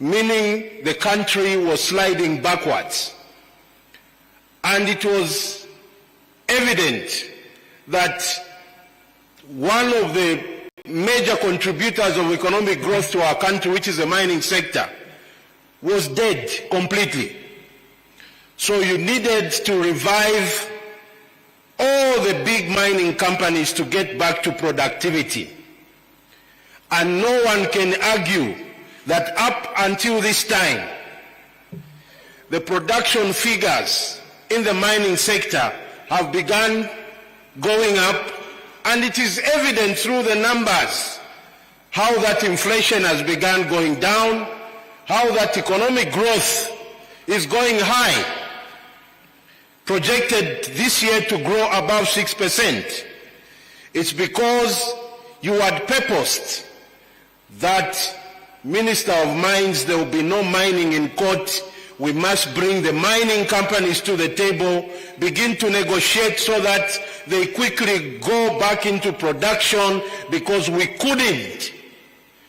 meaning the country was sliding backwards. And it was evident that one of the major contributors of economic growth to our country, which is the mining sector, was dead completely. So you needed to revive all the big mining companies to get back to productivity. And no one can argue that up until this time, the production figures in the mining sector have begun going up, and it is evident through the numbers how that inflation has begun going down, how that economic growth is going high, projected this year to grow above 6%. It's because you had purposed that, Minister of Mines, there will be no mining in court. We must bring the mining companies to the table, begin to negotiate so that they quickly go back into production, because we couldn't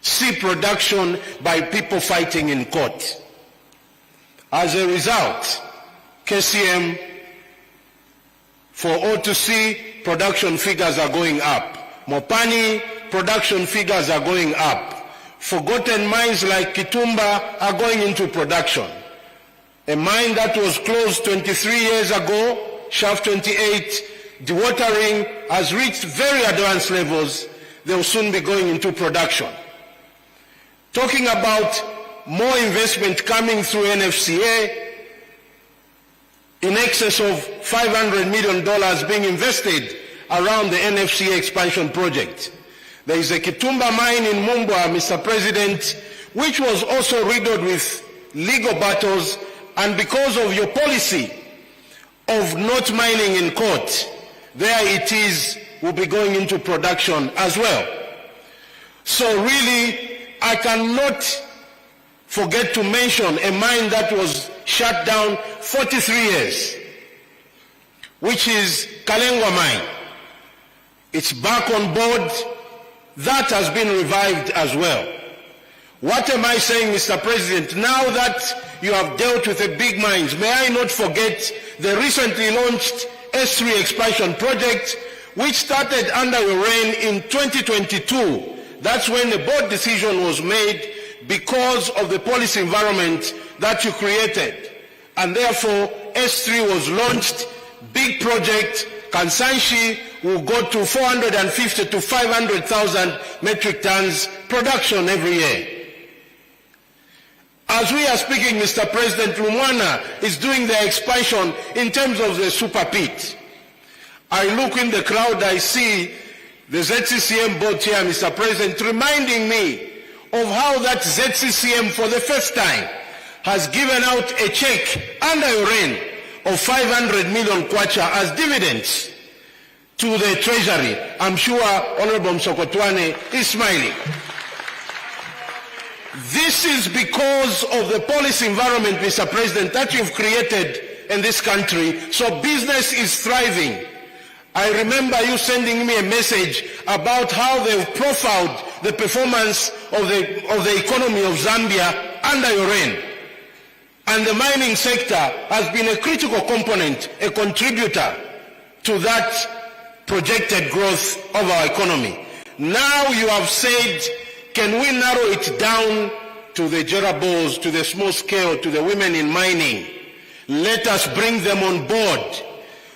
see production by people fighting in court. As a result, KCM, for O2C, production figures are going up. Mopani, production figures are going up. Forgotten mines like Kitumba are going into production. A mine that was closed 23 years ago, Shaft 28, dewatering has reached very advanced levels. They will soon be going into production. Talking about more investment coming through NFCA, in excess of $500 million being invested around the NFCA expansion project. There is a Kitumba mine in Mumbwa, Mr. President, which was also riddled with legal battles, and because of your policy of not mining in court, there it is, will be going into production as well. So really, I cannot forget to mention a mine that was shut down 43 years, which is Kalengwa mine. It's back on board. That has been revived as well. What am I saying, Mr. President? Now that you have dealt with the big mines, may I not forget the recently launched S3 expansion project, which started under your reign in 2022. That's when the board decision was made because of the policy environment that you created. And therefore, S3 was launched, big project. Kansanshi will go to 450 to 500,000 metric tons production every year. As we are speaking, Mr. President, Lumwana is doing their expansion in terms of the super pit. I look in the crowd, I see the ZCCM board here, Mr. President, reminding me of how that ZCCM for the first time has given out a check under your reign of 500 million kwacha as dividends to the Treasury. I'm sure Honorable Msokotwane is smiling. This is because of the policy environment, Mr. President, that you've created in this country, so business is thriving. I remember you sending me a message about how they've profiled the performance of the economy of Zambia under your reign. And the mining sector has been a critical component, a contributor to that projected growth of our economy. Now you have said, can we narrow it down to the Jerabos, to the small scale, to the women in mining? Let us bring them on board.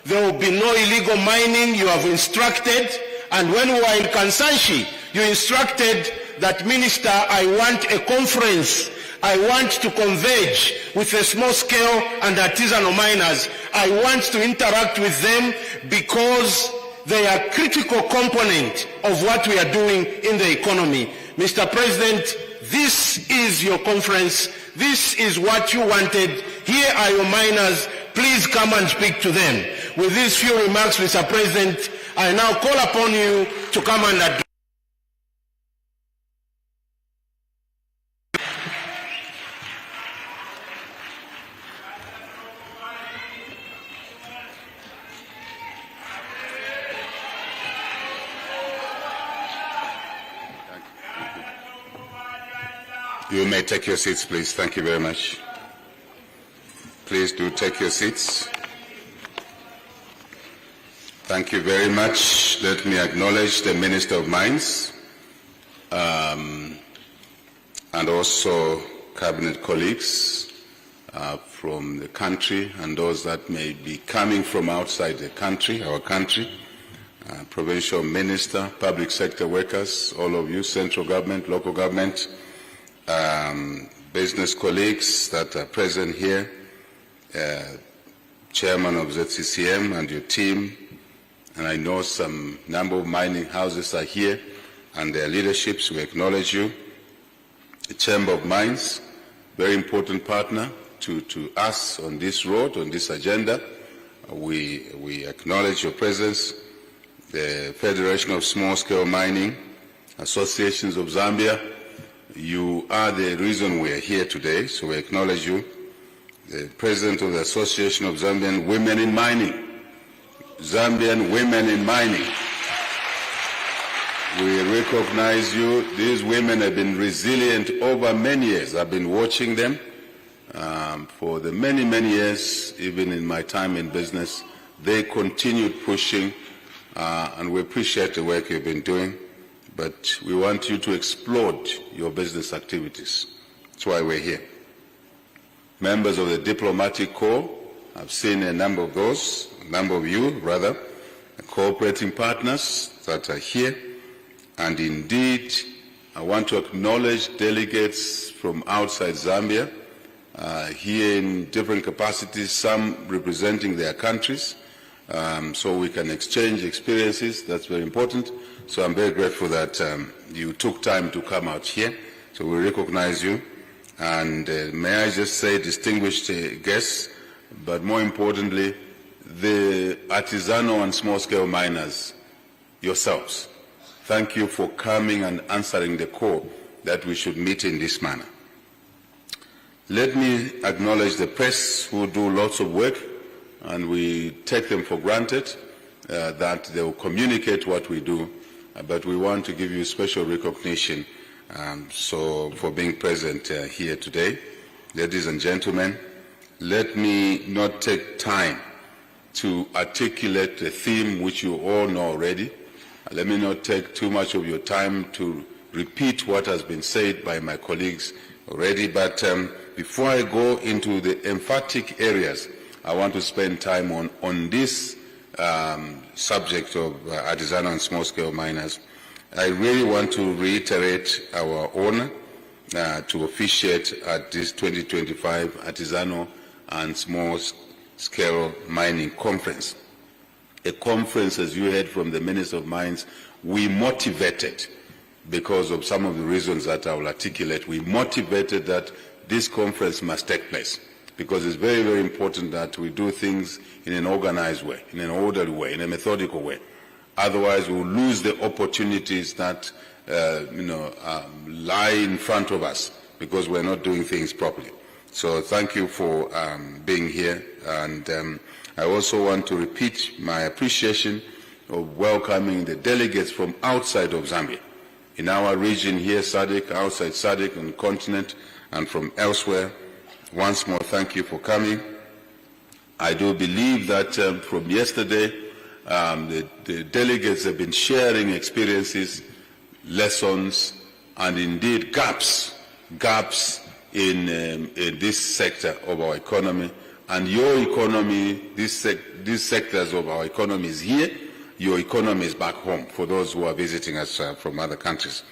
There will be no illegal mining, you have instructed, and when we were in Kansanshi, you instructed that, Minister, I want a conference. I want to converge with the small scale and artisanal miners. I want to interact with them because they are a critical component of what we are doing in the economy. Mr. President, this is your conference. This is what you wanted. Here are your miners. Please come and speak to them. With these few remarks, Mr. President, I now call upon you to come and address. You may take your seats, please. Thank you very much. Please do take your seats. Thank you very much. Let me acknowledge the Minister of Mines and also Cabinet colleagues from the country and those that may be coming from outside the country, our country, Provincial Minister, public sector workers, all of you, central government, local government, business colleagues that are present here, Chairman of ZCCM and your team, and I know some number of mining houses are here and their leaderships, we acknowledge you. The Chamber of Mines, very important partner to us on this road, on this agenda. We acknowledge your presence. The Federation of Small-Scale Mining Associations of Zambia, you are the reason we are here today, so we acknowledge you. The President of the Association of Zambian Women in Mining, Zambian Women in Mining. We recognize you. These women have been resilient over many years. I've been watching them for the many, many years, even in my time in business. They continued pushing, and we appreciate the work you've been doing, but we want you to explode your business activities. That's why we're here. Members of the Diplomatic Corps, I've seen a number of those, a number of you, rather, cooperating partners that are here. And indeed, I want to acknowledge delegates from outside Zambia, here in different capacities, some representing their countries, so we can exchange experiences. That's very important. So I'm very grateful that you took time to come out here. So we recognize you. And may I just say, distinguished guests, but more importantly, the artisanal and small-scale miners, yourselves. Thank you for coming and answering the call that we should meet in this manner. Let me acknowledge the press who do lots of work, and we take them for granted that they will communicate what we do, but we want to give you special recognition for being present here today. Ladies and gentlemen, let me not take time to articulate the theme which you all know already. Let me not take too much of your time to repeat what has been said by my colleagues already, but before I go into the emphatic areas, I want to spend time on this subject of artisanal and small-scale miners. I really want to reiterate our honor to officiate at this 2025 Artisanal and Small-Scale Mining Conference. A conference, as you heard from the Minister of Mines, we motivated because of some of the reasons that I will articulate. We motivated that this conference must take place because it's very, very important that we do things in an organized way, in an orderly way, in a methodical way. Otherwise, we'll lose the opportunities that lie in front of us because we're not doing things properly. So thank you for being here, and I also want to repeat my appreciation of welcoming the delegates from outside of Zambia. In our region here, SADC, outside SADC, on the continent, and from elsewhere. Once more, thank you for coming. I do believe that from yesterday, the delegates have been sharing experiences, lessons, and indeed gaps in this sector of our economy. And your economy, these sectors of our economy is here, your economy is back home for those who are visiting us from other countries.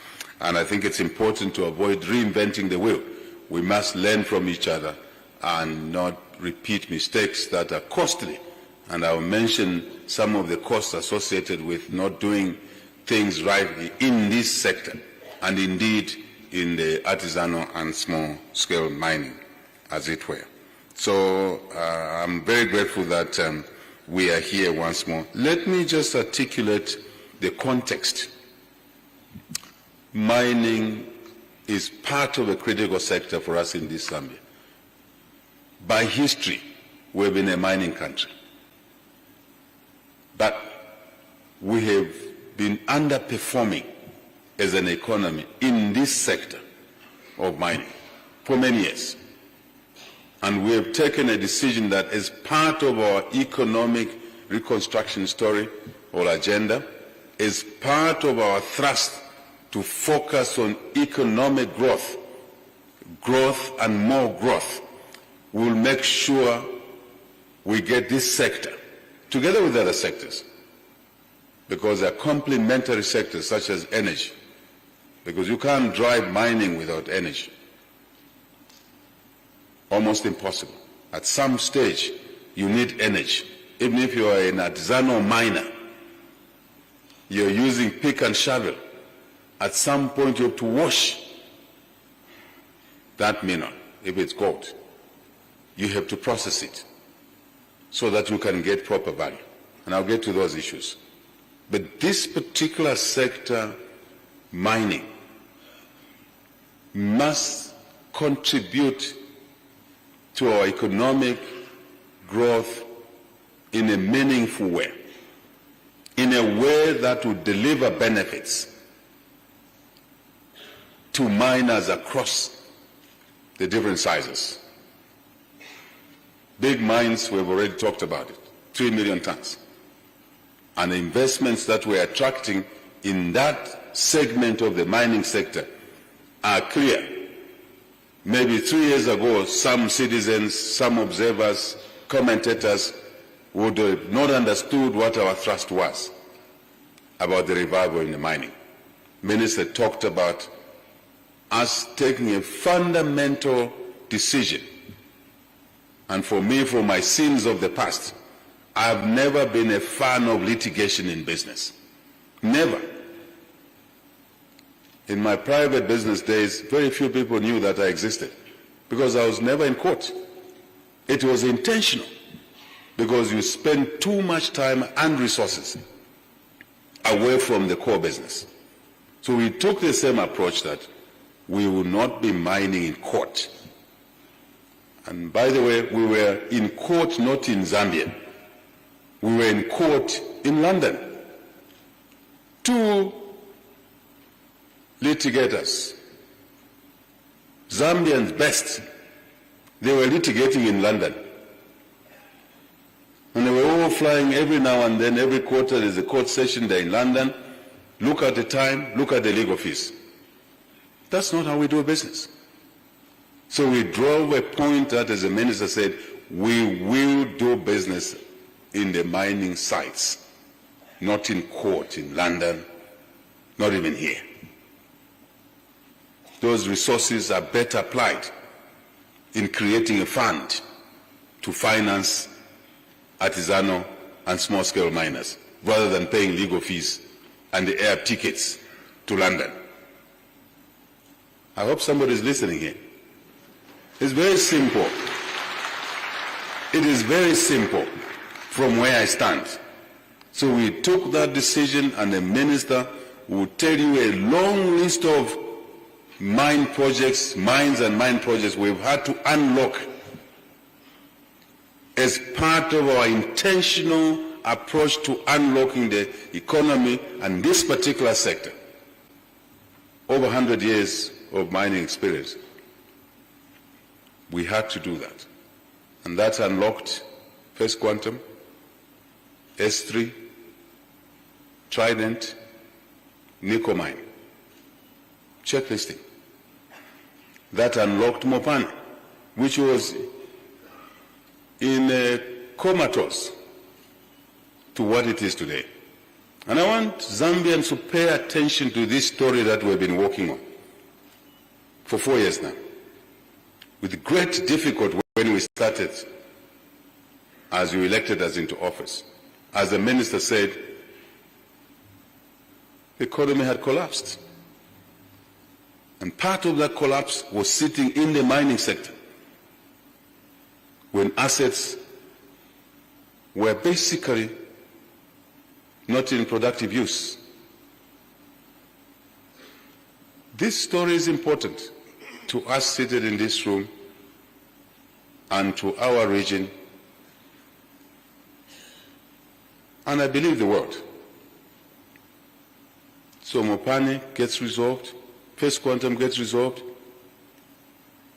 And I think it's important to avoid reinventing the wheel. We must learn from each other and not repeat mistakes that are costly. And I'll mention some of the costs associated with not doing things right in this sector and indeed in the artisanal and small-scale mining, as it were. So I'm very grateful that we are here once more. Let me just articulate the context. Mining is part of a critical sector for us in this Zambia. By history, we've been a mining country. But we have been underperforming as an economy in this sector of mining for many years. And we have taken a decision that as part of our economic reconstruction story or agenda, as part of our thrust to focus on economic growth and more growth, we'll make sure we get this sector, together with other sectors, because they're complementary sectors such as energy, because you can't drive mining without energy. Almost impossible. At some stage, you need energy. Even if you are an artisanal miner, you're using pick and shovel. At some point, you have to wash that mineral, if it's gold. You have to process it so that you can get proper value. And I'll get to those issues. But this particular sector, mining, must contribute to our economic growth in a meaningful way, in a way that will deliver benefits to miners across the different sizes. Big mines, we've already talked about it, 3 million tons. And the investments that we're attracting in that segment of the mining sector are clear. Maybe 3 years ago, some citizens, some observers, commentators would have not understood what our thrust was about the revival in the mining. Minister talked about us taking a fundamental decision. And for me, for my sins of the past, I've never been a fan of litigation in business. Never. In my private business days, very few people knew that I existed because I was never in court. It was intentional because you spend too much time and resources away from the core business. So we took the same approach that we will not be mining in court. And by the way, we were in court not in Zambia. We were in court in London. 2 litigators, Zambians best, they were litigating in London. And they were all flying every now and then, every quarter there's a court session there in London. Look at the time, look at the legal fees. That's not how we do business. So we drove a point that, as the minister said, we will do business in the mining sites, not in court in London, not even here. Those resources are better applied in creating a fund to finance artisanal and small-scale miners, rather than paying legal fees and the air tickets to London. I hope somebody is listening here. It's very simple. It is very simple from where I stand. So we took that decision, and the minister will tell you a long list of mines and mine projects we've had to unlock as part of our intentional approach to unlocking the economy and this particular sector. Over 100 years of mining experience. We had to do that. And that unlocked First Quantum, S3, Trident, Nickel Mine. Checklisting. That unlocked Mopane, which was in a comatose to what it is today. And I want Zambians to pay attention to this story that we've been working on for 4 years now. With great difficulty when we started, as you elected us into office. As the minister said, the economy had collapsed. And part of that collapse was sitting in the mining sector, when assets were basically not in productive use. This story is important to us seated in this room and to our region, and I believe the world. So Mopane gets resolved, First Quantum gets resolved,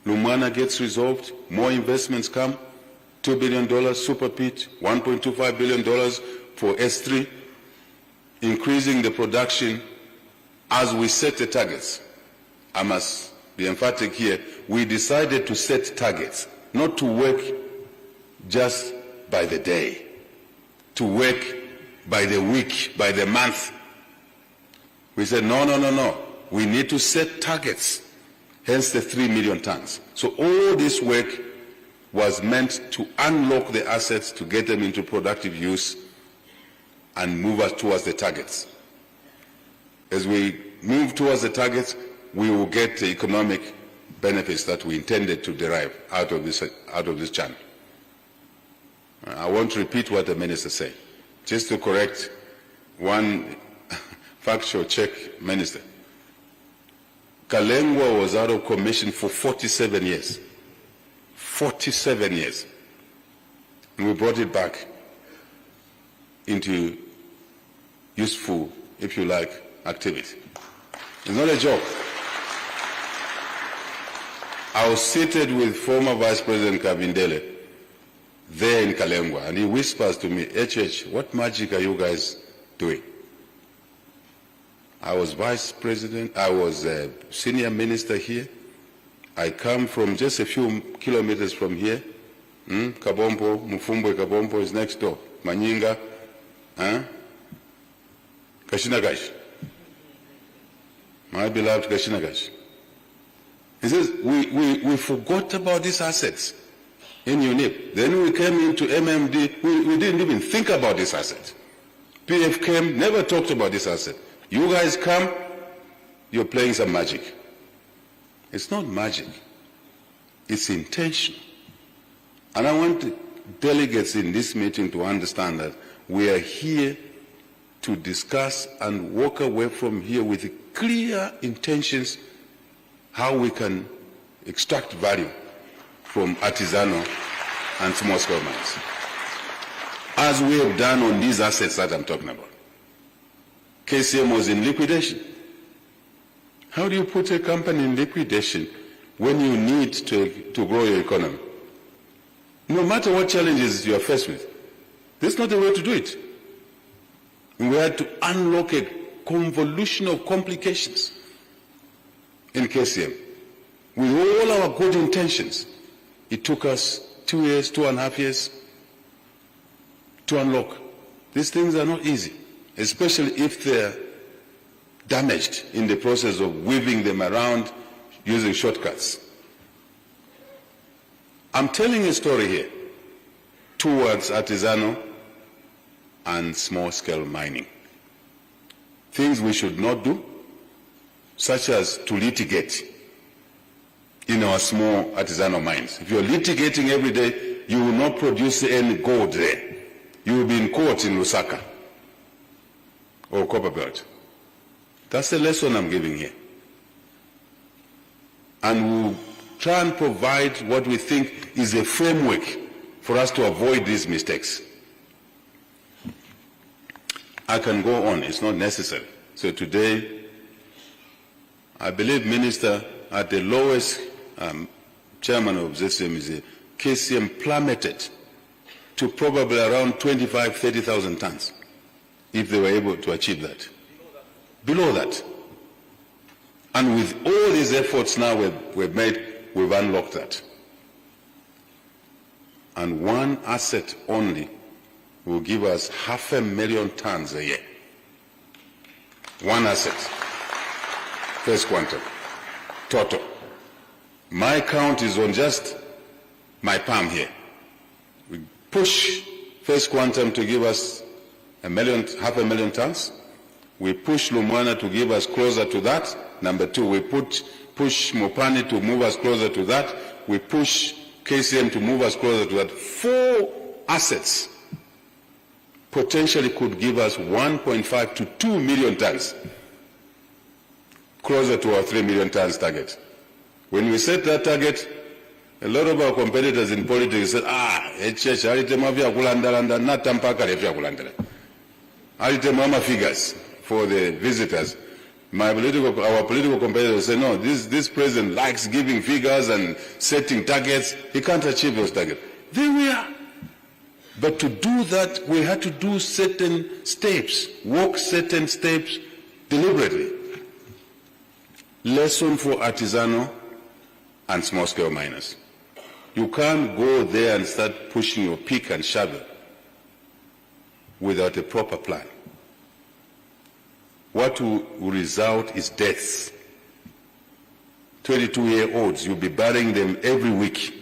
Lumwana gets resolved, more investments come, $2 billion super pit, $1.25 billion for S3, increasing the production as we set the targets. I must be emphatic here, we decided to set targets, not to work just by the day, to work by the week, by the month. We said, no, we need to set targets, hence the 3 million tons. So all this work was meant to unlock the assets, to get them into productive use and move us towards the targets. As we move towards the targets, we will get the economic benefits that we intended to derive out of this channel. I won't repeat what the minister said. Just to correct one factual check, Minister. Kalengwa was out of commission for 47 years. 47 years. And we brought it back into useful, if you like, activity. It's not a joke. I was seated with former Vice President Kavindele there in Kalengwa, and he whispers to me, HH, what magic are you guys doing? I was Vice President, I was a senior minister here. I come from just a few kilometers from here. Kabombo, Mufumbwe Kabombo is next door. Manyinga, Kashinagash. My beloved Kashinagash. He says, we forgot about these assets in UNIP. Then we came into MMD, we didn't even think about this asset. PF came, never talked about this asset. You guys come, you're playing some magic. It's not magic. It's intention. And I want delegates in this meeting to understand that we are here to discuss and walk away from here with clear intentions how we can extract value from artisanal and small-scale mines, as we have done on these assets that I'm talking about. KCM was in liquidation. How do you put a company in liquidation when you need to grow your economy? No matter what challenges you are faced with, that's not the way to do it. We had to unlock a convolution of complications in KCM. With all our good intentions, it took us 2 years, 2.5 years to unlock. These things are not easy, especially if they're damaged in the process of weaving them around using shortcuts. I'm telling a story here towards artisanal and small-scale mining. Things we should not do, such as to litigate in our small artisanal mines. If you're litigating every day, you will not produce any gold there. You will be in court in Lusaka or Copperbelt. That's the lesson I'm giving here. And we'll try and provide what we think is a framework for us to avoid these mistakes. I can go on, it's not necessary. So today, I believe Minister at the lowest chairman of ZCM is KCM plummeted to probably around 25,000-30,000 tons if they were able to achieve that. Below that. And with all these efforts now we've made, we've unlocked that. And one asset only will give us 500,000 tons a year. One asset. First quantum. Total. My count is on just my palm here. We push First Quantum to give us 500,000 tons. We push Lumwana to give us closer to that. Number two, we push Mopani to move us closer to that. We push KCM to move us closer to that. 4 assets potentially could give us 1.5 to 2 million tons, closer to our 3 million tons target. When we set that target, a lot of our competitors in politics said, figures for the visitors. Our political competitors say, no, this president likes giving figures and setting targets. He can't achieve those targets. There we are. But to do that, we had to do certain steps, walk certain steps deliberately. Lesson for artisanal and small-scale miners. You can't go there and start pushing your pick and shovel without a proper plan. What will result is deaths. 22-year-olds, you'll be burying them every week.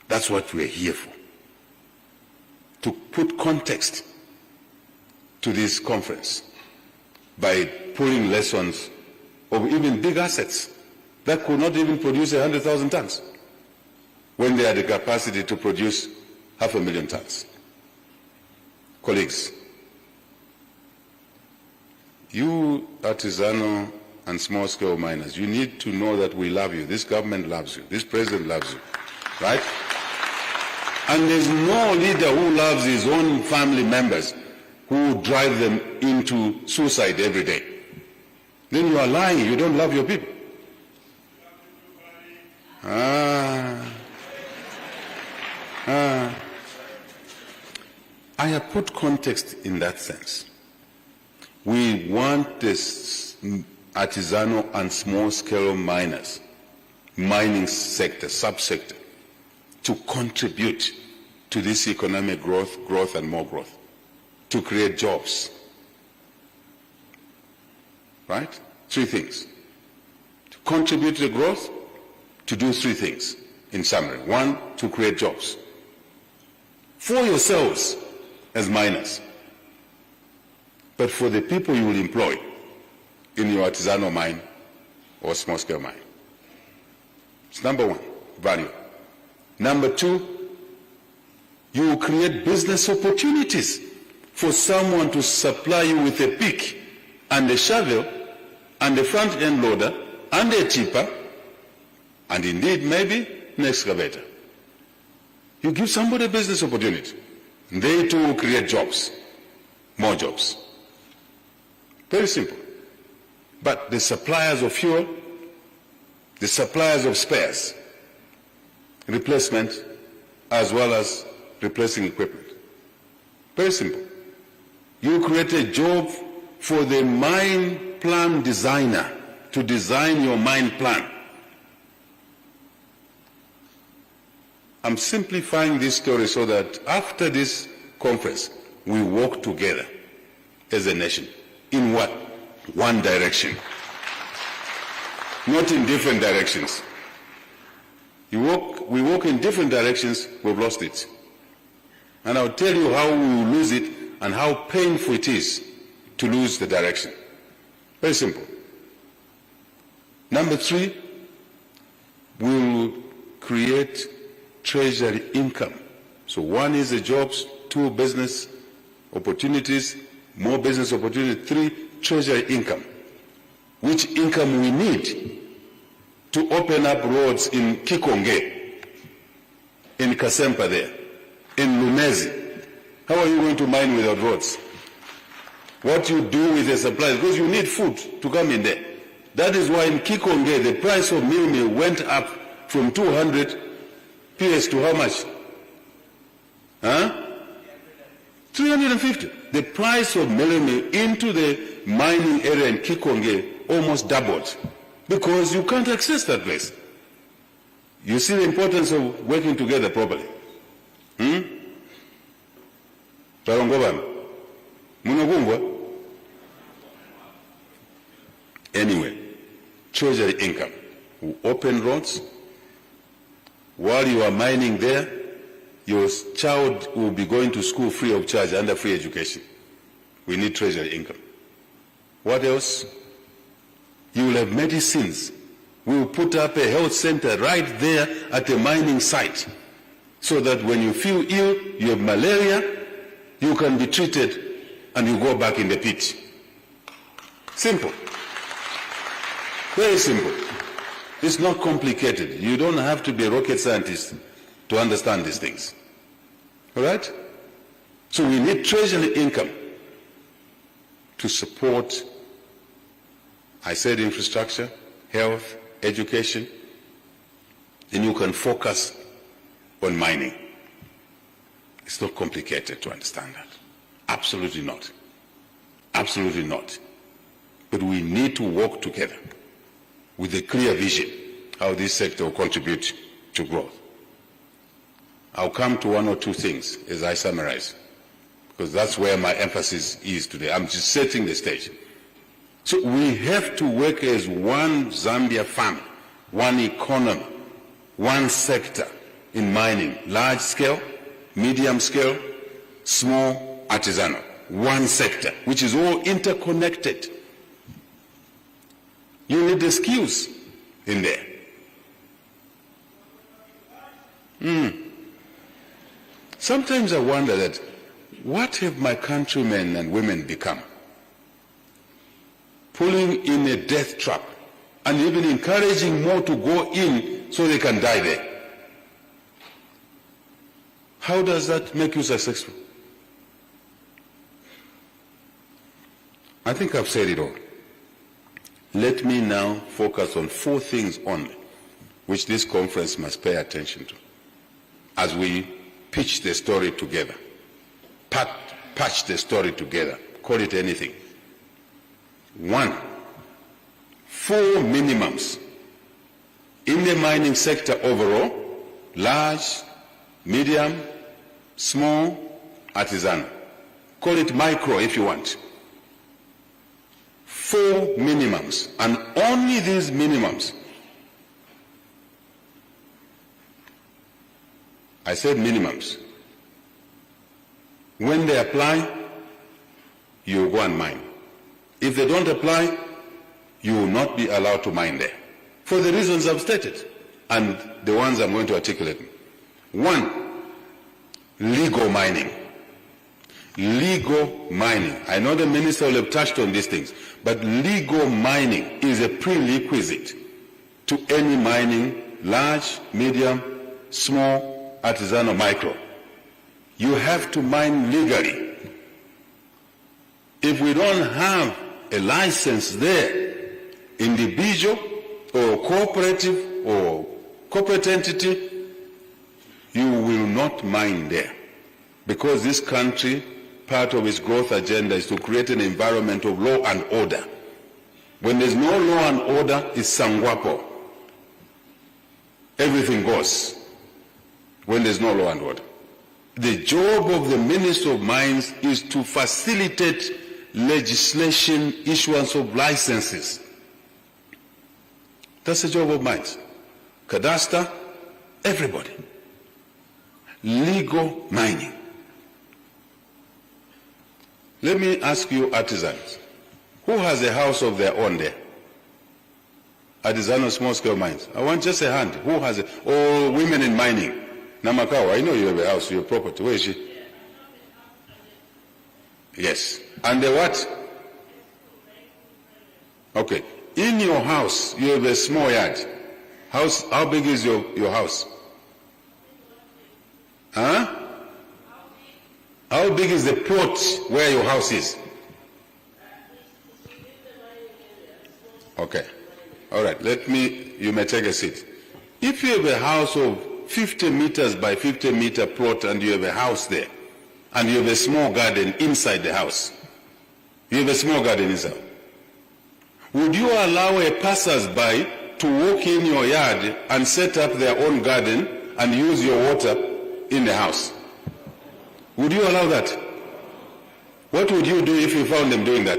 That's what we're here for. To put context to this conference by pulling lessons of even big assets that could not even produce 100,000 tons when they had the capacity to produce 500,000 tons. Colleagues, you artisanal and small-scale miners, you need to know that we love you. This government loves you. This president loves you, right? And there's no leader who loves his own family members who drive them into suicide every day. Then you are lying. You don't love your people. I have put context in that sense. We want this artisanal and small-scale miners, mining sector, subsector, to contribute to this economic growth and more growth, to create jobs. Right? Three things. To contribute to the growth, to do three things in summary. One, to create jobs for yourselves as miners, but for the people you will employ in your artisanal mine or small-scale mine. It's number one, value. Number two, you will create business opportunities for someone to supply you with a pick and a shovel and a front-end loader and a tipper and indeed maybe an excavator. You give somebody a business opportunity. They too will create jobs, more jobs. Very simple. But the suppliers of fuel, the suppliers of spares, replacement, as well as replacing equipment. Very simple. You create a job for the mine plan designer to design your mine plan. I'm simplifying this story so that after this conference, we walk together as a nation. In what? One direction. Not in different directions. We walk in different directions, we've lost it. And I'll tell you how we will lose it and how painful it is to lose the direction. Very simple. Number three, we will create treasury income. So one is the jobs, two business opportunities, more business opportunity, three treasury income. Which income we need to open up roads in Kikonge, in Kasempa there, in Lumezi. How are you going to mine without roads? What you do with the supplies, because you need food to come in there. That is why in Kikonge, the price of meal went up from 200 PS to how much? 350. The price of meal into the mining area in Kikonge almost doubled because you can't access that place. You see the importance of working together properly. Anyway, treasury income will open roads. While you are mining there, your child will be going to school free of charge under free education. We need treasury income. What else? You will have medicines. We will put up a health center right there at the mining site so that when you feel ill, you have malaria, you can be treated and you go back in the pit. Simple. Very simple. It's not complicated. You don't have to be a rocket scientist to understand these things. All right? So we need treasury income to support I said infrastructure, health, education, then you can focus on mining. It's not complicated to understand that. Absolutely not. Absolutely not. But we need to work together with a clear vision how this sector will contribute to growth. I'll come to one or two things as I summarize, because that's where my emphasis is today. I'm just setting the stage. So we have to work as one Zambia family, one economy, one sector in mining, large scale, medium scale, small, artisanal. One sector, which is all interconnected. You need the skills in there. Sometimes I wonder that, what have my countrymen and women become? Pulling in a death trap and even encouraging more to go in so they can die there. How does that make you successful? I think I've said it all. Let me now focus on 4 things only, which this conference must pay attention to as we pitch the story together, patch the story together, call it anything. 1, 4 minimums in the mining sector overall, large, medium, small, artisanal. Call it micro if you want. 4 minimums, and only these minimums. I said minimums. When they apply, you go and mine. If they don't apply, you will not be allowed to mine there, for the reasons I've stated, and the ones I'm going to articulate. 1, legal mining. Legal mining. I know the minister will have touched on these things, but legal mining is a prerequisite to any mining, large, medium, small, artisanal, micro. You have to mine legally. If we don't have a license there, individual or cooperative or corporate entity, you will not mine there. Because this country, part of its growth agenda is to create an environment of law and order. When there's no law and order, it's sangwapo. Everything goes when there's no law and order. The job of the Minister of Mines is to facilitate legislation, issuance of licenses. That's the job of mines. Cadastre, everybody. Legal mining. Let me ask you artisans, who has a house of their own there? Artisanal small-scale mines. I want just a hand. Who has it? Or women in mining. Namakawa, I know you have a house, your property. Where is she? Yes. And the what? Okay. In your house, you have a small yard. How big is your house? Huh? How big is the plot where your house is? Okay. All right. You may take a seat. If you have a house of 50 meters by 50 meter plot and you have a house there, and you have a small garden inside the house, you have a small garden inside, would you allow a passers-by to walk in your yard and set up their own garden and use your water in the house? Would you allow that? What would you do if you found them doing that?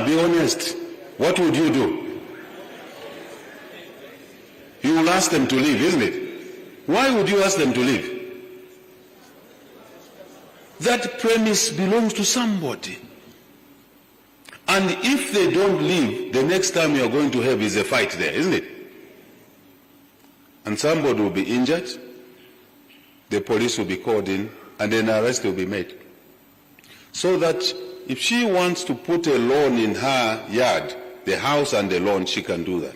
Be honest. What would you do? You will ask them to leave, isn't it? Why would you ask them to leave? That premise belongs to somebody. And if they don't leave, the next time you're going to have is a fight there, isn't it? And somebody will be injured, the police will be called in, and an arrest will be made. So that if she wants to put a lawn in her yard, the house and the lawn, she can do that.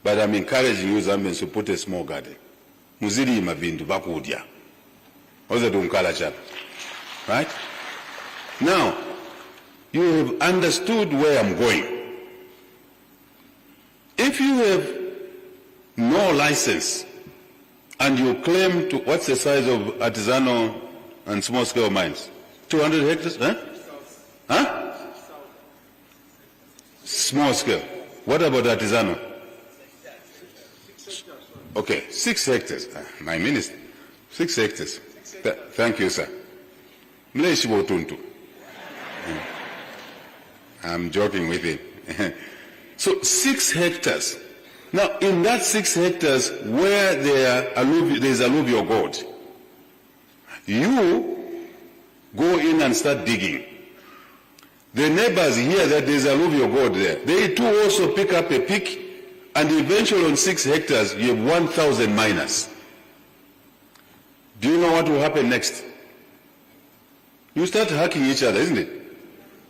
But I'm encouraging you, Zambians, to put a small garden. Muziri mavindu bakudya. Oza dunkala chap. Right? Now, you have understood where I'm going. If you have no license and you claim to, what's the size of artisanal and small scale mines? 200 hectares? Huh? Huh? Small scale. What about artisanal? Okay, 6 hectares. My minister. 6 hectares. Thank you, sir. I'm joking with him. So 6 hectares. Now, in that 6 hectares where there's alluvial gold, you go in and start digging. The neighbors hear that there's alluvial gold there. They too also pick up a pick, and eventually on 6 hectares, you have 1,000 miners. Do you know what will happen next? You start hacking each other, isn't it?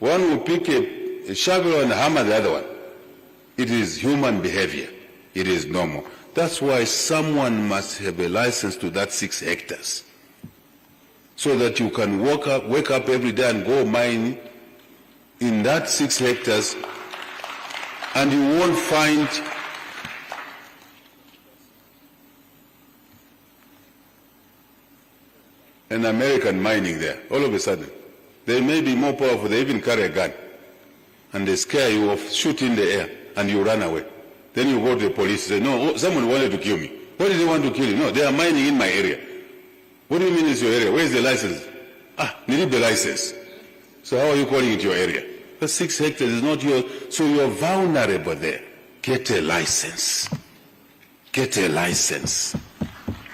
One will pick a shovel and hammer the other one. It is human behavior. It is normal. That's why someone must have a license to that 6 hectares. So that you can wake up every day and go mine in that 6 hectares, and you won't find an American mining there. All of a sudden, they may be more powerful. They even carry a gun, and they scare you off, shoot in the air, and you run away. Then you go to the police and say, no, someone wanted to kill me. Why did they want to kill you? No, they are mining in my area. What do you mean it's your area? Where is the license? Need the license. So how are you calling it your area? The 6 hectares is not yours, so you're vulnerable there. Get a license. Get a license.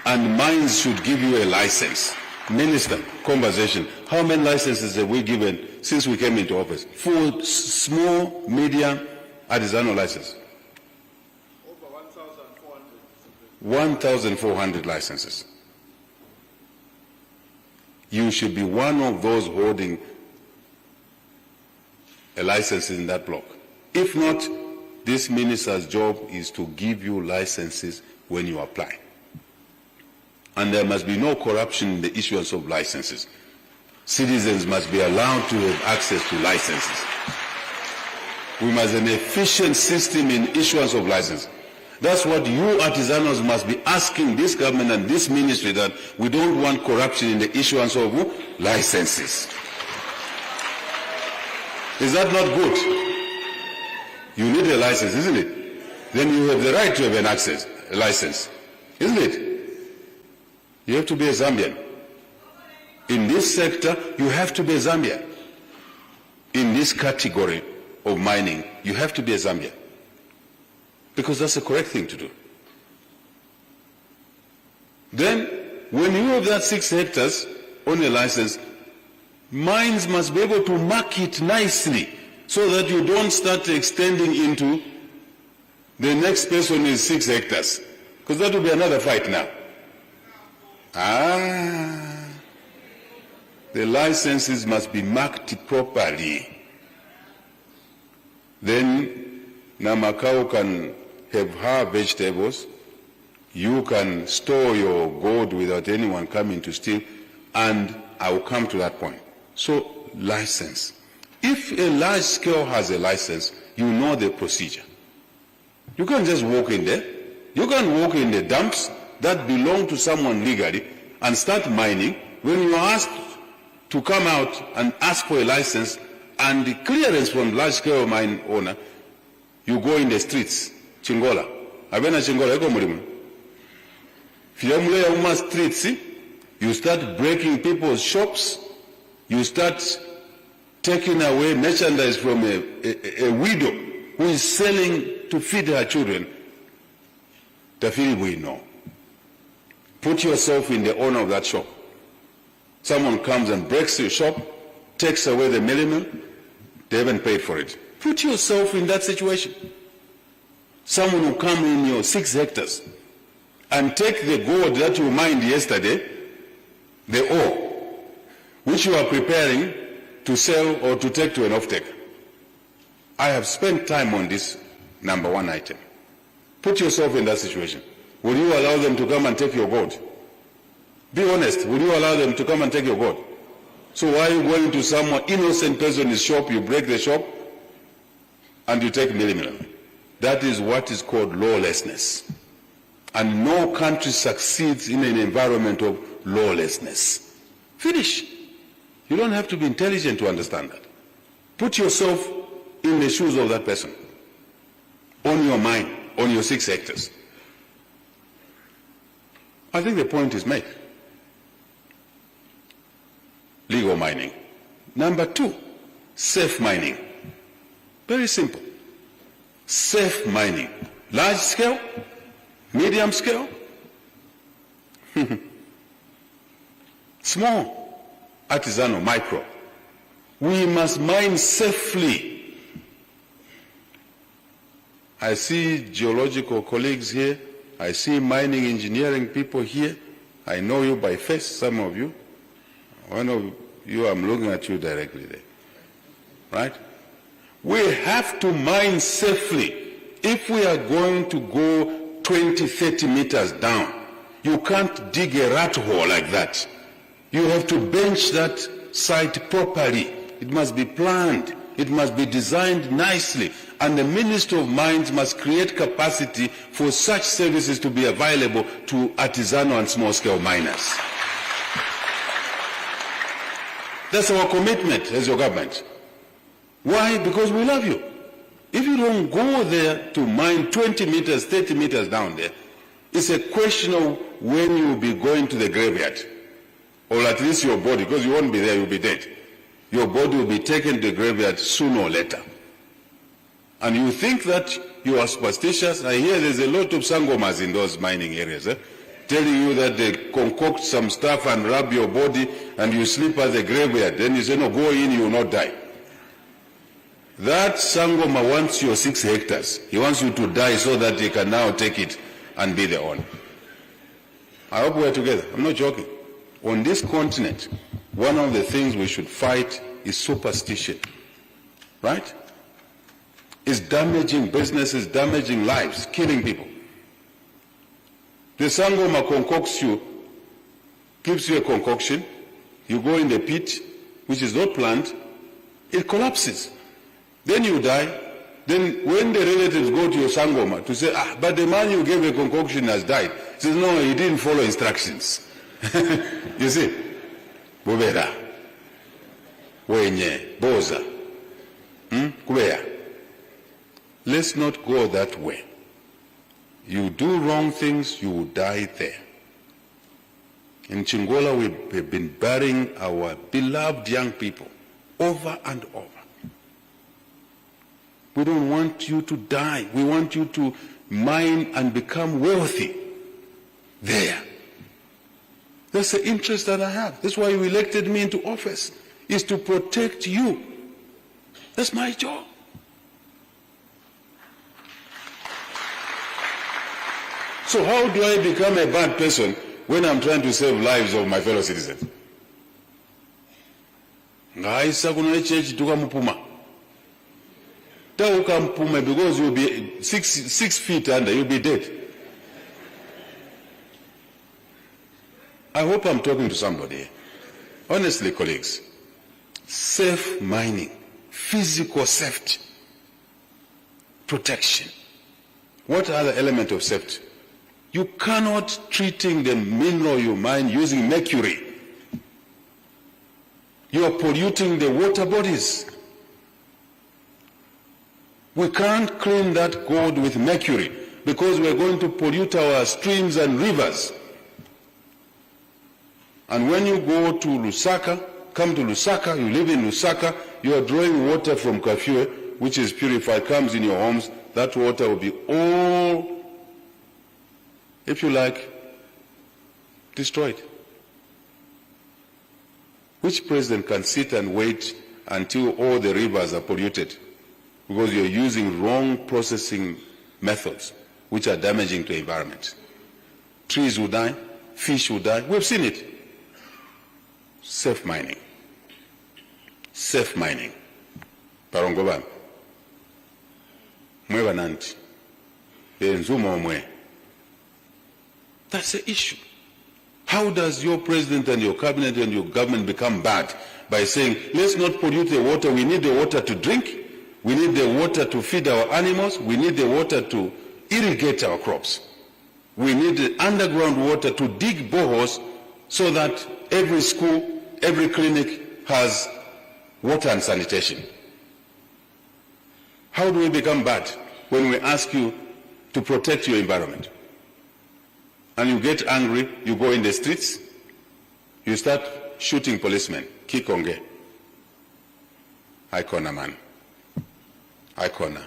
And mines should give you a license. Minister, conversation. How many licenses have we given since we came into office? For small, medium, artisanal license. 1,400 licenses. You should be one of those holding a license in that block. If not, this minister's job is to give you licenses when you apply. And there must be no corruption in the issuance of licenses. Citizens must be allowed to have access to licenses. We must have an efficient system in issuance of licenses. That's what you artisanals must be asking this government and this ministry, that we don't want corruption in the issuance of licenses. Is that not good? You need a license, isn't it? Then you have the right to have a license, isn't it? You have to be a Zambian. In this sector, you have to be a Zambian. In this category of mining, you have to be a Zambian. Because that's the correct thing to do. Then, when you have that 6 hectares on a license, mines must be able to mark it nicely so that you don't start extending into the next person is 6 hectares. Because that will be another fight now. The licenses must be marked properly. Then Namakau can have her vegetables, you can store your gold without anyone coming to steal, and I will come to that point. So, license. If a large scale has a license, you know the procedure. You can't just walk in there. You can walk in the dumps that belong to someone legally and start mining. When you are asked to come out and ask for a license and the clearance from large scale mine owner, you go in the streets. Chingola. Abena Chingola, eko mulimu. Fiamule ya uma streets, you start breaking people's shops, you start taking away merchandise from a widow who is selling to feed her children. Tafiri we know. Put yourself in the owner of that shop. Someone comes and breaks your shop, takes away the minimum, they haven't paid for it. Put yourself in that situation. Someone will come in your 6 hectares and take the gold that you mined yesterday, the ore, which you are preparing to sell or to take to an off-taker. I have spent time on this number 1 item. Put yourself in that situation. Will you allow them to come and take your gold? Be honest, will you allow them to come and take your gold? So why are you going to some innocent person's shop, you break the shop, and you take millimeter? That is what is called lawlessness. And no country succeeds in an environment of lawlessness. Finish. You don't have to be intelligent to understand that. Put yourself in the shoes of that person. On your mind, on your 6 hectares. I think the point is made. Legal mining. Number 2, safe mining. Very simple. Safe mining. Large scale, medium scale, small, artisanal, micro. We must mine safely. I see geological colleagues here. I see mining engineering people here. I know you by face, some of you. One of you, I'm looking at you directly there. Right? We have to mine safely. If we are going to go 20, 30 meters down, you can't dig a rat hole like that. You have to bench that site properly. It must be planned. It must be designed nicely. And the Minister of Mines must create capacity for such services to be available to artisanal and small-scale miners. That's our commitment as your government. Why? Because we love you. If you don't go there to mine 20 meters, 30 meters down there, it's a question of when you'll be going to the graveyard. Or at least your body, because you won't be there, you'll be dead. Your body will be taken to the graveyard sooner or later. And you think that you are superstitious. I hear there's a lot of sangomas in those mining areas, telling you that they concoct some stuff and rub your body and you sleep at the graveyard. Then you say, no, go in, you will not die. That sangoma wants your 6 hectares. He wants you to die so that he can now take it and be the owner. I hope we're together. I'm not joking. On this continent, one of the things we should fight is superstition. Right? It's damaging businesses, damaging lives, killing people. The sangoma concocts you, gives you a concoction, you go in the pit, which is not planned, it collapses. Then you die. Then when the relatives go to your sangoma to say, but the man you gave a concoction has died. He says, no, he didn't follow instructions. You see? Bubera. Wenye. Boza. Kubeya. Let's not go that way. You do wrong things, you will die there. In Chingola, we have been burying our beloved young people over and over. We don't want you to die. We want you to mine and become wealthy there. That's the interest that I have. That's why you elected me into office, is to protect you. That's my job. So how do I become a bad person when I'm trying to save lives of my fellow citizens? Ngaisa kuna church tukamupuma. Ukampuma because you'll be 6 feet under, you'll be dead. I hope I'm talking to somebody. Honestly, colleagues, safe mining, physical safety, protection. What are the elements of safety? You cannot treating the mineral you mine using mercury. You are polluting the water bodies. We can't clean that gold with mercury because we're going to pollute our streams and rivers. And when you go to Lusaka, come to Lusaka, you live in Lusaka, you are drawing water from Kafue, which is purified, comes in your homes, that water will be all, if you like, destroyed. Which president can sit and wait until all the rivers are polluted? Because you're using wrong processing methods, which are damaging to the environment. Trees will die, fish will die. We've seen it. Safe mining. Safe mining. Parongobam. Mwe bananti. Nzumo mwe. That's the issue. How does your president and your cabinet and your government become bad? By saying, let's not pollute the water, we need the water to drink. We need the water to feed our animals. We need the water to irrigate our crops. We need the underground water to dig boreholes so that every school, every clinic has water and sanitation. How do we become bad when we ask you to protect your environment? And you get angry, you go in the streets, you start shooting policemen. Kikonge. I corner man. I corner.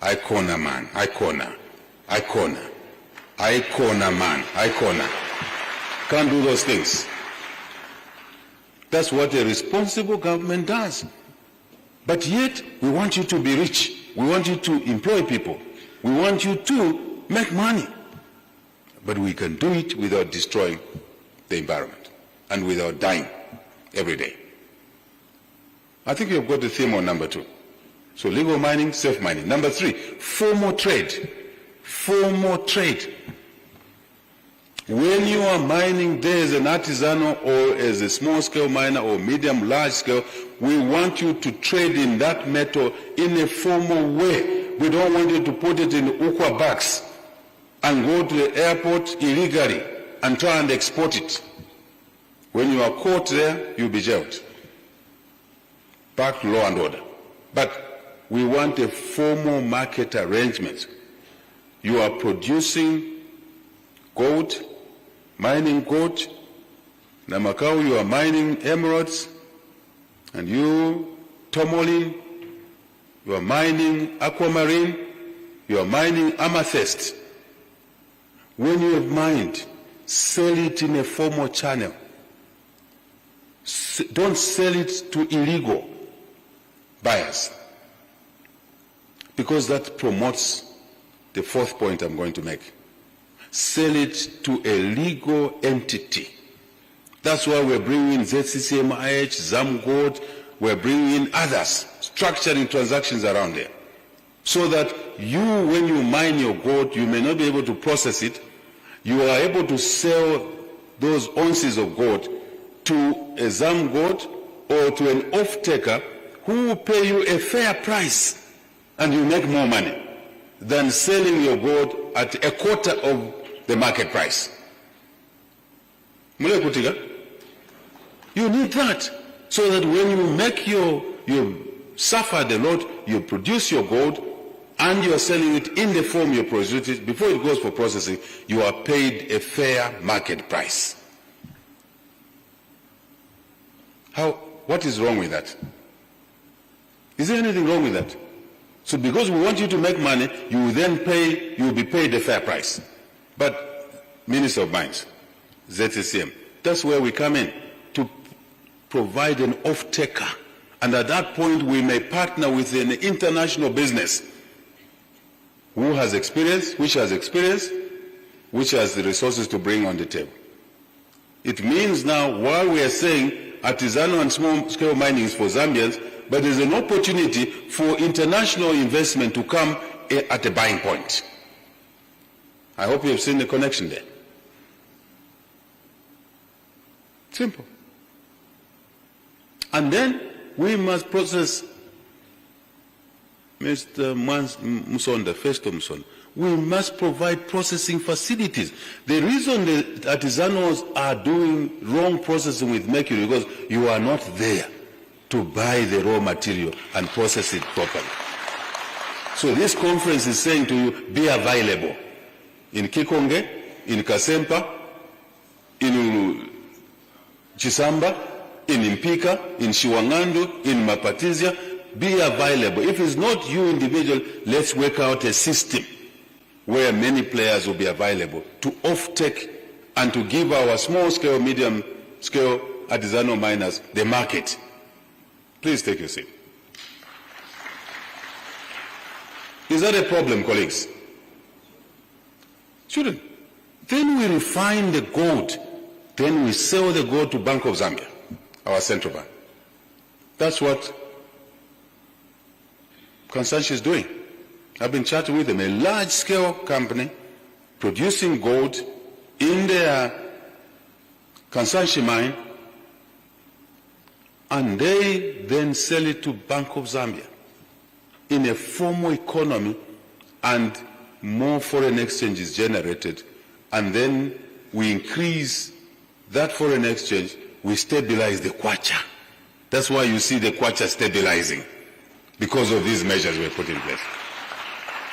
I corner man. I corner. I corner. I corner man. I corner. Can't do those things. That's what a responsible government does. But yet, we want you to be rich. We want you to employ people. We want you to make money. But we can do it without destroying the environment and without dying every day. I think you've got the theme on number 2. So legal mining, safe mining. Number 3, formal trade. Formal trade. When you are mining there as an artisanal or as a small-scale miner or medium, large-scale, we want you to trade in that metal in a formal way. We don't want you to put it in ukwa bags and go to the airport illegally and try and export it. When you are caught there, you'll be jailed. Back to law and order. But we want a formal market arrangement. You are producing gold, mining gold. Namakau, you are mining emeralds. And you, tourmaline, you are mining aquamarine. You are mining amethyst. When you have mined, sell it in a formal channel. Don't sell it to illegal buyers, because that promotes the 4th point I'm going to make. Sell it to a legal entity. That's why we're bringing in ZCCMIH, ZamGold, we're bringing in others, structuring transactions around there, so that you, when you mine your gold, you may not be able to process it, you are able to sell those ounces of gold to a ZamGold or to an off-taker who will pay you a fair price, and you make more money than selling your gold at a quarter of the market price. You need that, so that when you make you suffer the lot, you produce your gold, and you are selling it in the form you produce it, before it goes for processing, you are paid a fair market price. What is wrong with that? Is there anything wrong with that? So because we want you to make money, you will be paid a fair price. But Minister of Mines, ZCCM, that's where we come in, to provide an off-taker. And at that point, we may partner with an international business who has experience, which has the resources to bring on the table. It means now, while we are saying artisanal and small-scale mining is for Zambians, but there's an opportunity for international investment to come at a buying point. I hope you have seen the connection there. Simple. And then we must process, Mr. Musonda, Festo Musonda, we must provide processing facilities. The reason the artisanals are doing wrong processing with mercury is because you are not there to buy the raw material and process it properly. So this conference is saying to you, be available in Kikonge, in Kasempa, in Chisamba, in Impika, in Shiwangandu, in Mapatizia. Be available. If it's not you individual, let's work out a system where many players will be available to off-take and to give our small-scale, medium-scale artisanal miners the market. Please take your seat. Is that a problem, colleagues? Shouldn't. Then we refine the gold. Then we sell the gold to Bank of Zambia, our central bank. That's what Constantia is doing. I've been chatting with them, a large-scale company producing gold in their Constantia mine, and they then sell it to Bank of Zambia. in a formal economy and more foreign exchange is generated, and then we increase that foreign exchange, we stabilize the kwacha. That's why you see the kwacha stabilizing, because of these measures we put in place.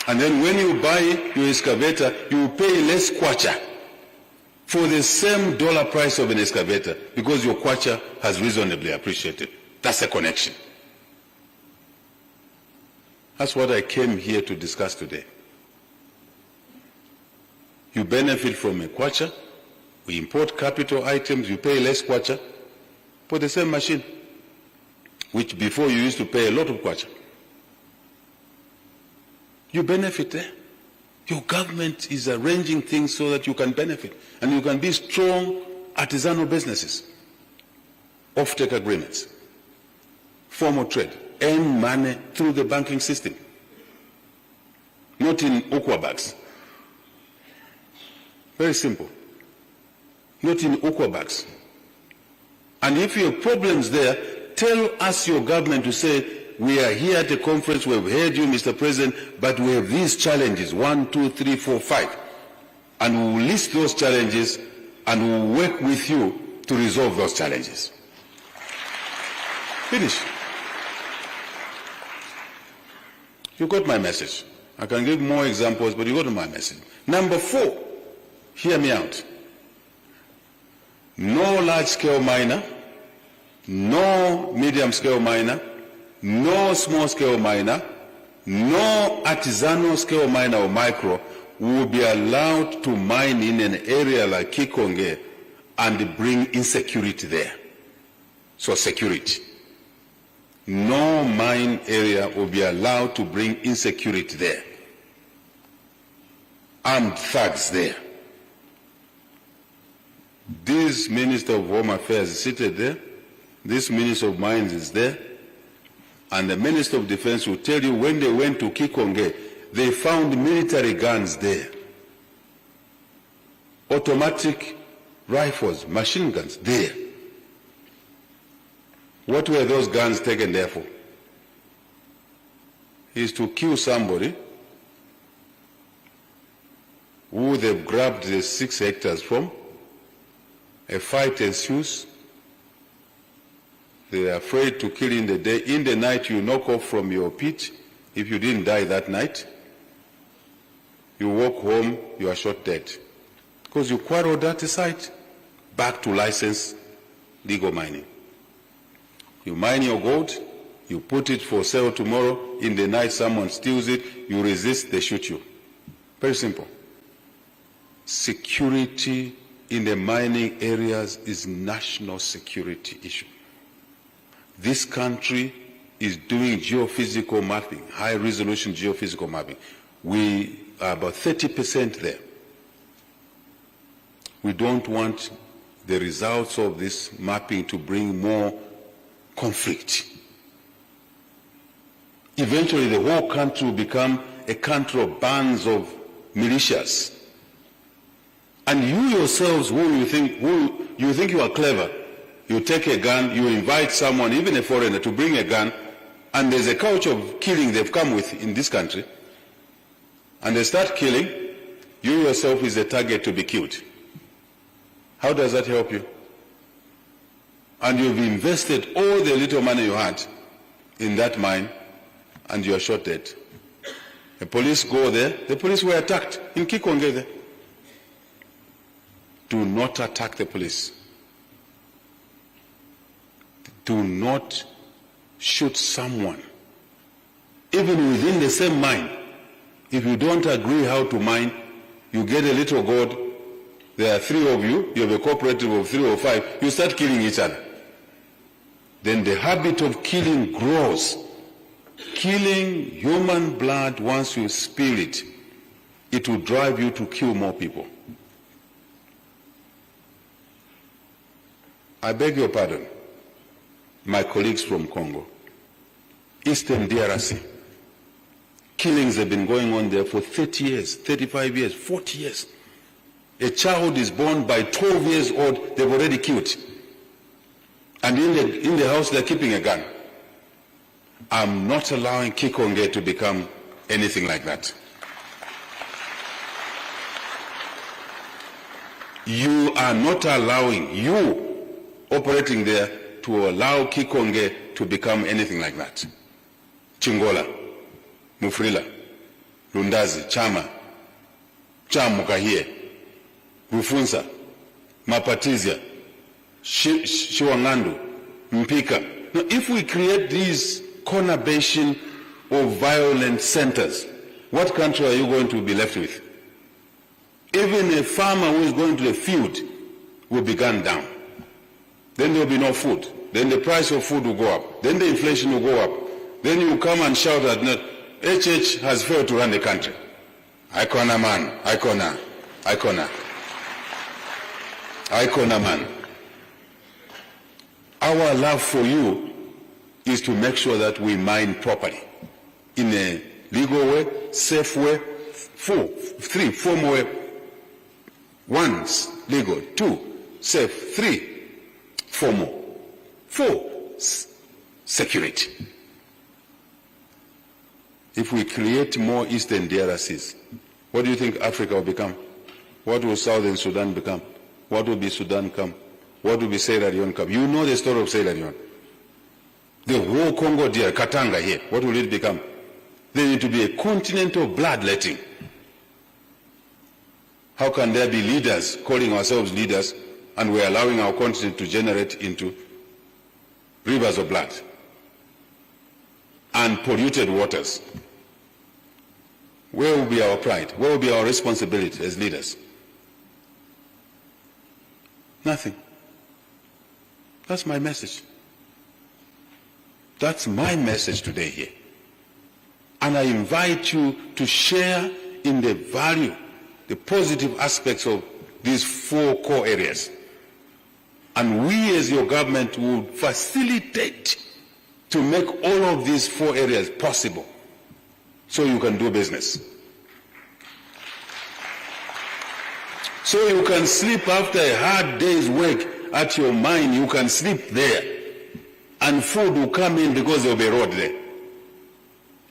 And then when you buy your excavator, you pay less kwacha for the same dollar price of an excavator, because your kwacha has reasonably appreciated. That's a connection. That's what I came here to discuss today. You benefit from a kwacha. We import capital items, you pay less kwacha for the same machine, which before you used to pay a lot of kwacha. You benefit there. Your government is arranging things so that you can benefit, and you can be strong artisanal businesses, off-take agreements, formal trade, earn money through the banking system, not in okwa bags. Very simple. Not in okwa bags. And if you have problems there, tell us, your government, to say, we are here at a conference, we have heard you, Mr. President, but we have these challenges, 1, 2, 3, 4, 5. And we will list those challenges and we will work with you to resolve those challenges. Finish. You got my message. I can give more examples, but you got my message. Number 4, hear me out. No large-scale miner, no medium-scale miner, no small-scale miner, no artisanal scale miner or micro will be allowed to mine in an area like Kikonge and bring insecurity there. So security. No mine area will be allowed to bring insecurity there. Armed thugs there. This Minister of Home Affairs is seated there. This Minister of Mines is there. And the Minister of Defense will tell you when they went to Kikonge, they found military guns there. Automatic rifles, machine guns there. What were those guns taken there for? Is to kill somebody who they've grabbed the 6 hectares from. A fight ensues. They are afraid to kill in the day. In the night, you knock off from your pit. If you didn't die that night, you walk home, you are shot dead. Because you quarreled at the site. Back to license legal mining. You mine your gold, you put it for sale tomorrow. In the night, someone steals it, you resist, they shoot you. Very simple. Security in the mining areas is national security issue. This country is doing geophysical mapping, high resolution geophysical mapping. We are about 30% there. We don't want the results of this mapping to bring more conflict. Eventually the whole country will become a country of bands of militias. And you yourselves, who you think you are clever, you take a gun, you invite someone, even a foreigner, to bring a gun, and there's a culture of killing they've come with in this country, and they start killing, you yourself is the target to be killed. How does that help you? And you've invested all the little money you had in that mine, and you are shot dead. The police go there, the police were attacked in Kikonge there. Do not attack the police. Do not shoot someone. Even within the same mine, if you don't agree how to mine, you get a little gold, there are 3 of you, you have a cooperative of 3 or 5, you start killing each other. Then the habit of killing grows. Killing human blood, once you spill it, it will drive you to kill more people. I beg your pardon, my colleagues from Congo, Eastern DRC. Killings have been going on there for 30 years, 35 years, 40 years. A child is born by 12 years old, they've already killed. And in the house they're keeping a gun. I'm not allowing Kikonge to become anything like that. You are not allowing, you operating there, to allow Kikonge to become anything like that. Chingola, Mufrila, Lundazi, Chama, Chamukahie, Rufunsa, Mapatizia, Shiwangandu, Mpika. Now, if we create these conurbation of violent centers, what country are you going to be left with? Even a farmer who is going to the field will be gunned down. Then there will be no food. Then the price of food will go up. Then the inflation will go up. Then you come and shout that HH has failed to run the country. Icona man, Icona, Icona. Icona man. Our love for you is to make sure that we mine properly, in a legal way, safe way, four more way. One, legal. Two, safe. Three, formal. Four, security. If we create more Eastern DRCs, what do you think Africa will become? What will Southern Sudan become? What will be Sudan come? What will be Sierra Leone come? You know the story of Sierra Leone. The whole Congo DR, Katanga here, what will it become? There need to be a continent of bloodletting. How can there be leaders calling ourselves leaders and we're allowing our continent to generate into rivers of blood and polluted waters? Where will be our pride? Where will be our responsibility as leaders? Nothing. That's my message. That's my message today here. And I invite you to share in the value, the positive aspects of these four core areas. And we as your government will facilitate to make all of these four areas possible so you can do business. So you can sleep after a hard day's work at your mine, you can sleep there. And food will come in because there will be a road there.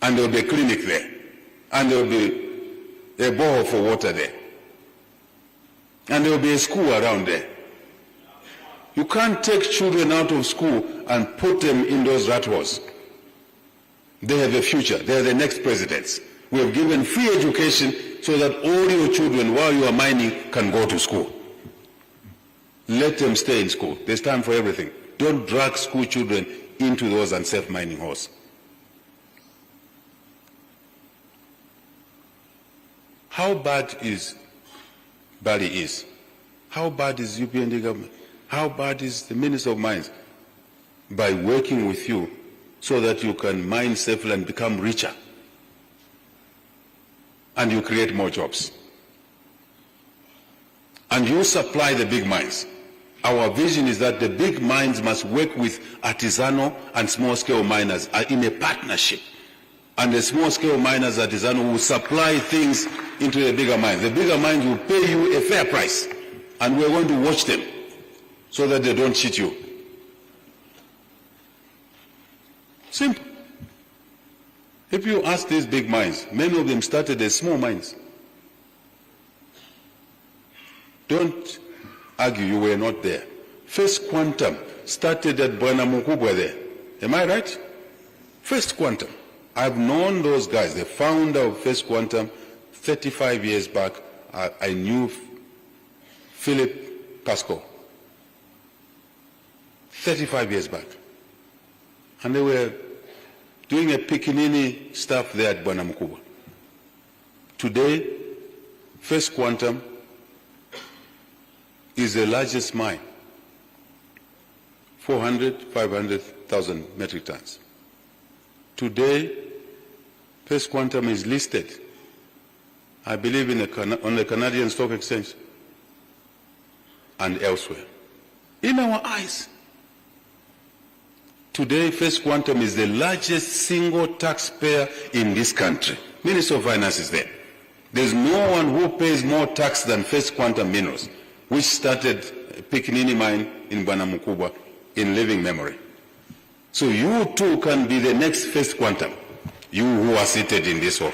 And there will be a clinic there. And there will be a borehole for water there. And there will be a school around there. You can't take children out of school and put them in those rat holes. They have a future. They are the next presidents. We have given free education so that all your children, while you are mining, can go to school. Let them stay in school. There's time for everything. Don't drag school children into those unsafe mining holes. How bad is Bali is? How bad is UPND government? How bad is the Minister of Mines? By working with you so that you can mine safely and become richer. And you create more jobs. And you supply the big mines. Our vision is that the big mines must work with artisanal and small-scale miners in a partnership. And the small-scale miners, artisanal, will supply things into the bigger mines. The bigger mines will pay you a fair price. And we're going to watch them so that they don't cheat you. Simple. If you ask these big mines, many of them started as small mines. Don't argue you were not there. First Quantum started at Bwana Mukubwa there. Am I right? First Quantum. I've known those guys. The founder of First Quantum, 35 years back, I knew Philip Pasco. 35 years back. And they were doing a Pikinini stuff there at Bwana Mukubwa. Today, First Quantum is the largest mine. 500,000 metric tons. Today, First Quantum is listed, I believe, on the Canadian Stock Exchange and elsewhere. In our eyes, today First Quantum is the largest single taxpayer in this country. Minister of Finance is there. There's no one who pays more tax than First Quantum Minerals, which started Pikinini mine in Bwana Mukubwa in living memory. So you too can be the next First Quantum, you who are seated in this hall.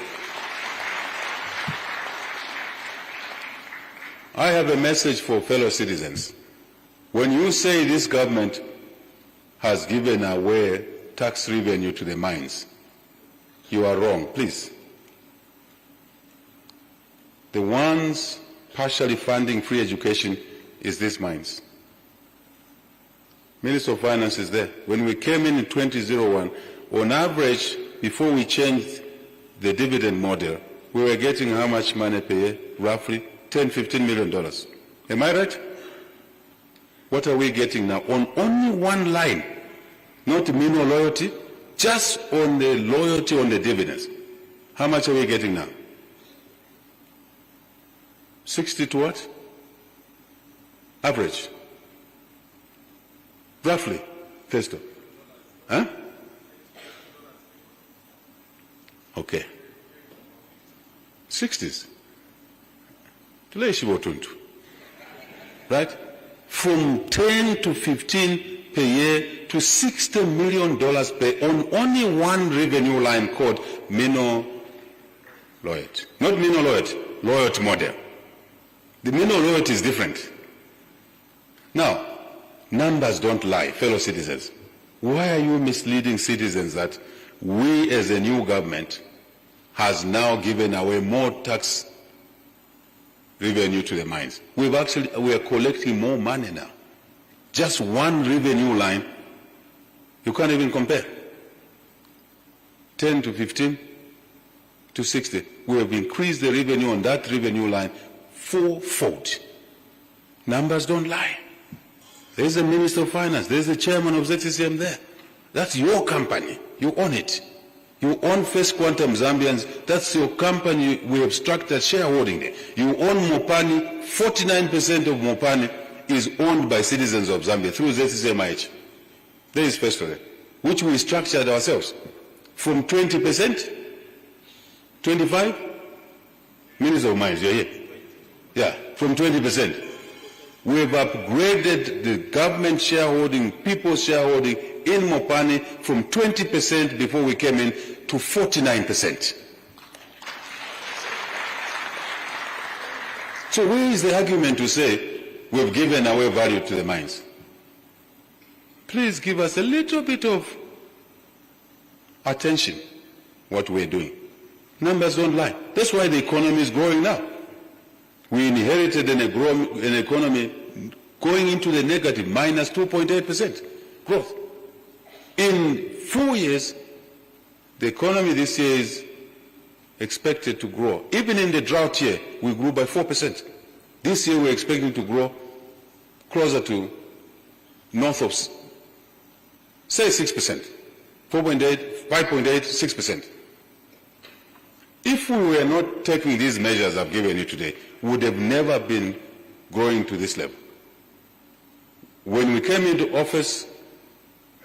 I have a message for fellow citizens. When you say this government has given away tax revenue to the mines, you are wrong, please. The ones partially funding free education is these mines. Minister of Finance is there. When we came in 2001, on average, before we changed the dividend model, we were getting how much money per year? Roughly $10–15 million. Am I right? What are we getting now? On only one line, not minimum loyalty, just on the loyalty on the dividends. How much are we getting now? 60 to what? Average. Roughly, Festo. Huh? Okay. 60s. Right? From 10 to 15 per year to $60 million per on only one revenue line called minimum loyalty. Not minimum loyalty, loyalty model. The minimum loyalty is different. Now, numbers don't lie, fellow citizens. Why are you misleading citizens that we as a new government has now given away more tax revenue to the mines? We are collecting more money now. Just one revenue line, you can't even compare. 10 to 15 to 60. We have increased the revenue on that revenue line fourfold. Numbers don't lie. There's a Minister of Finance, there's a chairman of ZCCM there. That's your company. You own it. You own First Quantum Zambians. That's your company. We have structured shareholding there. You own Mopani. 49% of Mopani is owned by citizens of Zambia through ZCCMIH. There is first of it, which we structured ourselves. From 20%, 25, Minister of Mines, you're here. Yeah, from 20%. We have upgraded the government shareholding, people's shareholding in Mopani from 20% before we came in to 49%. So where is the argument to say we've given away value to the mines? Please give us a little bit of attention what we're doing. Numbers don't lie. That's why the economy is growing now. We inherited an economy going into the negative, minus 2.8% growth. In 4 years, the economy this year is expected to grow. Even in the drought year, we grew by 4%. This year, we're expecting to grow closer to north of, say, 6%. 4.8, 5.8, 6%. If we were not taking these measures I've given you today, we would have never been growing to this level. When we came into office,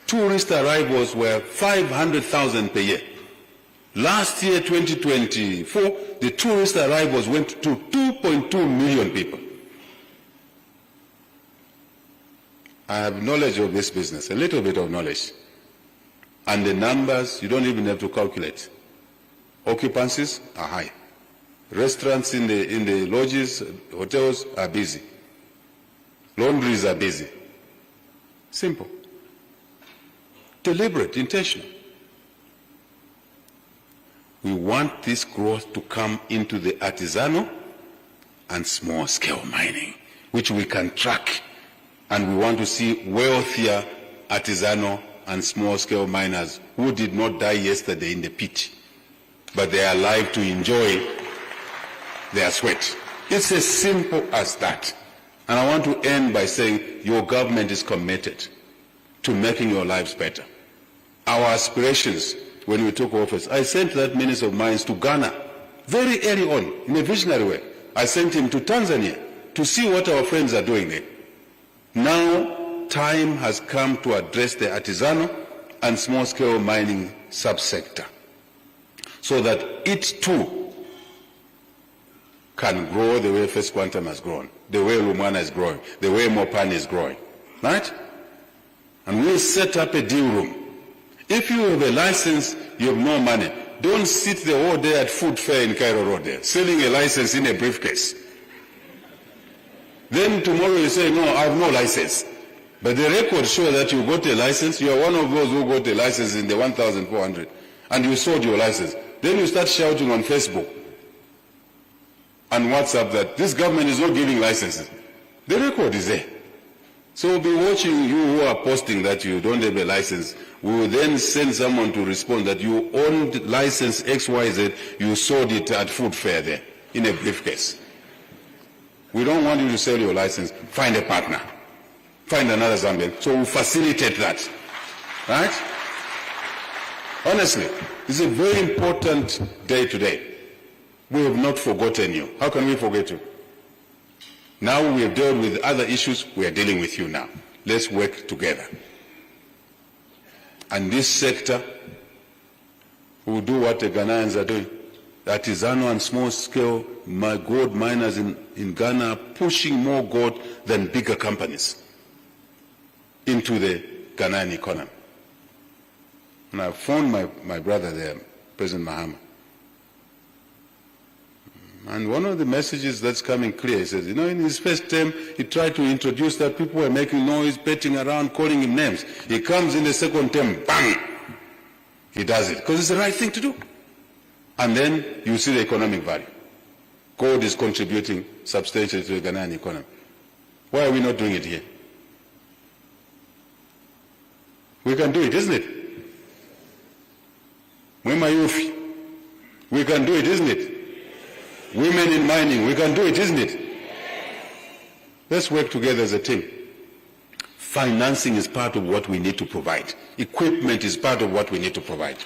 tourist arrivals were 500,000 per year. Last year, 2024, the tourist arrivals went to 2.2 million people. I have knowledge of this business, a little bit of knowledge. And the numbers, you don't even have to calculate. Occupancies are high. Restaurants in the lodges, hotels are busy. Laundries are busy. Simple. Deliberate, intentional. We want this growth to come into the artisanal and small-scale mining, which we can track. And we want to see wealthier artisanal and small-scale miners who did not die yesterday in the pit, but they are alive to enjoy their sweat. It's as simple as that. And I want to end by saying your government is committed to making your lives better. Our aspirations when we took office, I sent that Minister of Mines to Ghana very early on in a visionary way. I sent him to Tanzania to see what our friends are doing there. Now time has come to address the artisanal and small-scale mining subsector so that it too can grow the way First Quantum has grown, the way Lumwana is growing, the way Mopani is growing, right? And we'll set up a deal room If you have a license, you have no money. Don't sit the whole day at food fair in Cairo Road there, selling a license in a briefcase. Then tomorrow you say, no, I have no license. But the records show that you got a license. You are one of those who got a license in the 1,400, and you sold your license. Then you start shouting on Facebook and WhatsApp that this government is not giving licenses. The record is there. So we'll be watching you who are posting that you don't have a license. We will then send someone to respond that you owned license XYZ, you sold it at food fair there in a briefcase. We don't want you to sell your license. Find a partner. Find another Zambian. So we'll facilitate that. Right? Honestly, it's a very important day today. We have not forgotten you. How can we forget you? Now we have dealt with other issues, we are dealing with you now. Let's work together. And this sector will do what the Ghanaians are doing. The artisanal and small-scale gold miners in Ghana are pushing more gold than bigger companies into the Ghanaian economy. And I phoned my brother there, President Mahama. And one of the messages that's coming clear, he says, in his first term, he tried to introduce that people were making noise, betting around, calling him names. He comes in the second term, bang! He does it, because it's the right thing to do. And then you see the economic value. Gold is contributing substantially to the Ghanaian economy. Why are we not doing it here? We can do it, isn't it? We can do it, isn't it? Women in mining, we can do it, isn't it? Let's work together as a team. Financing is part of what we need to provide. Equipment is part of what we need to provide.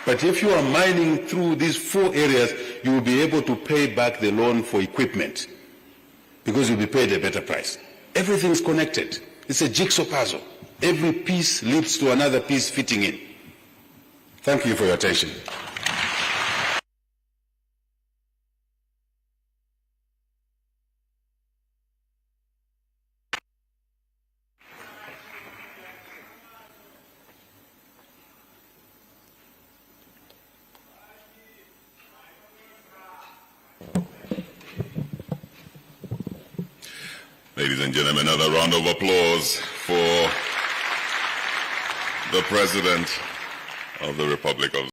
But if you are mining through these 4 areas, you will be able to pay back the loan for equipment because you'll be paid a better price. Everything's connected. It's a jigsaw puzzle. Every piece leads to another piece fitting in. Thank you for your attention. Ladies and gentlemen, another round of applause for the President of the Republic of